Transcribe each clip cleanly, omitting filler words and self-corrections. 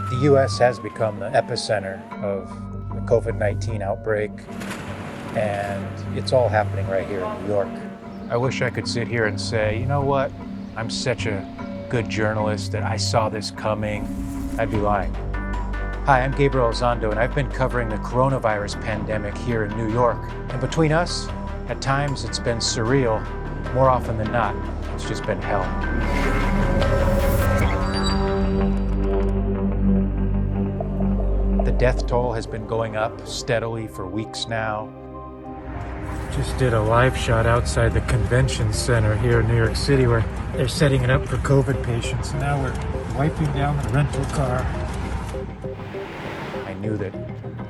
The U.S. has become the epicenter of the COVID-19 outbreak, and it's all happening right here in New York. I wish I could sit here and say, you know what, I'm such a good journalist that I saw this coming. I'd be lying. Hi, I'm Gabriel Elizondo, and I've been covering the coronavirus pandemic here in New York. And between us, at times it's been surreal. More often than not, it's just been hell. The death toll has been going up steadily for weeks now. Just did a live shot outside the convention center here in New York City where they're setting it up for COVID patients. And now we're wiping down the rental car. I knew that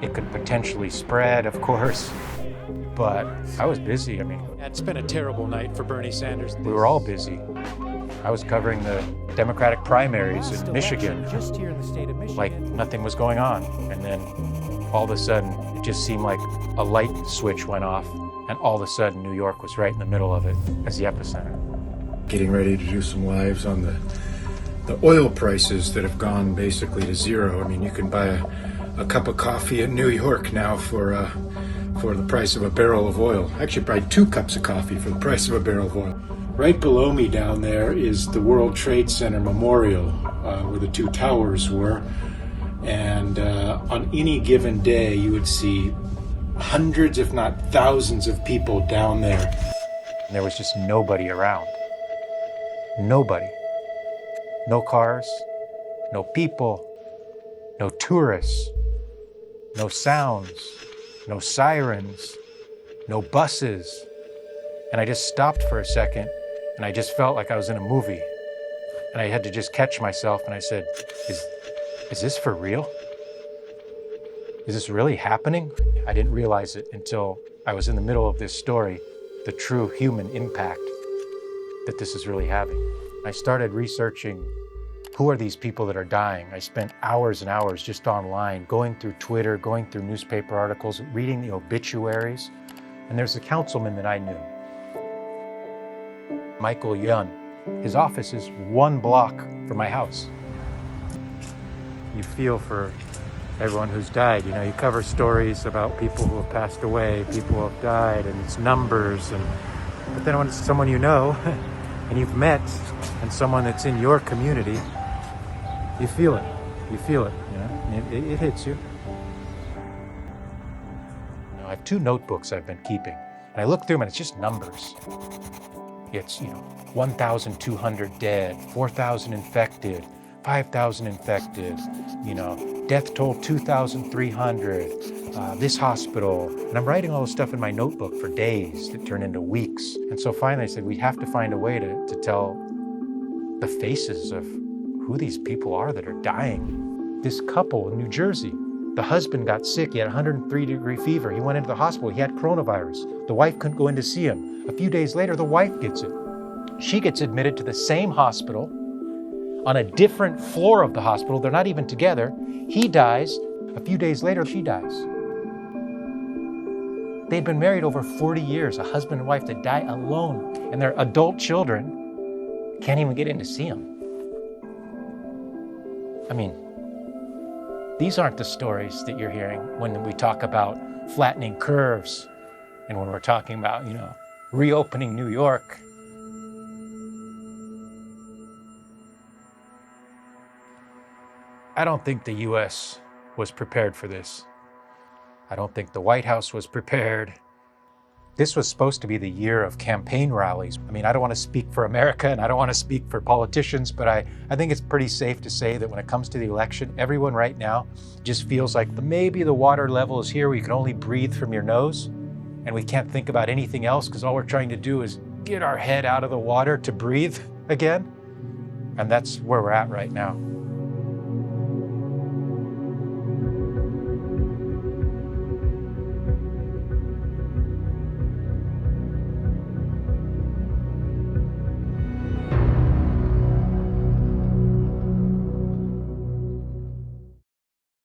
it could potentially spread, of course, but I was busy. I mean, it's been a terrible night for Bernie Sanders. We were all busy. I was covering the Democratic primaries in Michigan, just here in the state of Michigan, like nothing was going on. And then all of a sudden, it just seemed like a light switch went off, and all of a sudden, New York was right in the middle of it as the epicenter. Getting ready to do some lives on the oil prices that have gone basically to zero. I mean, you can buy a cup of coffee in New York now for the price of a barrel of oil. Actually, probably 2 cups of coffee for the price of a barrel of oil. Right below me down there is the World Trade Center Memorial, where the 2 towers were. And on any given day, you would see hundreds, if not thousands of people down there. And there was just nobody around. Nobody. No cars, no people, no tourists, no sounds, no sirens, no buses. And I just stopped for a second, and I just felt like I was in a movie. And I had to just catch myself, and I said, is this for real? Is this really happening? I didn't realize it until I was in the middle of this story, the true human impact that this is really having. I started researching who are these people that are dying. I spent hours and hours just online, going through Twitter, going through newspaper articles, reading the obituaries. And there's a councilman that I knew, Michael Young. His office is 1 block from my house. You feel for everyone who's died. You know, you cover stories about people who have passed away, people who have died, and it's numbers. But then when it's someone you know and you've met, and someone that's in your community, you feel it. You feel it, you know? It hits you. I have 2 notebooks I've been keeping, and I look through them and it's just numbers. It's, 1,200 dead, 4,000 infected, 5,000 infected, death toll 2,300, this hospital. And I'm writing all this stuff in my notebook for days that turn into weeks. And so finally I said, we have to find a way to tell the faces of who these people are that are dying. This couple in New Jersey, the husband got sick. He had 103-degree fever. He went into the hospital. He had coronavirus. The wife couldn't go in to see him. A few days later, the wife gets it. She gets admitted to the same hospital on a different floor of the hospital. They're not even together. He dies. A few days later, she dies. They'd been married over 40 years, a husband and wife that die alone, and their adult children can't even get in to see him. I mean, these aren't the stories that you're hearing when we talk about flattening curves and when we're talking about, reopening New York. I don't think the U.S. was prepared for this. I don't think the White House was prepared. This was supposed to be the year of campaign rallies. I mean, I don't want to speak for America and I don't want to speak for politicians, but I think it's pretty safe to say that when it comes to the election, everyone right now just feels like maybe the water level is here where you can only breathe from your nose and we can't think about anything else because all we're trying to do is get our head out of the water to breathe again. And that's where we're at right now.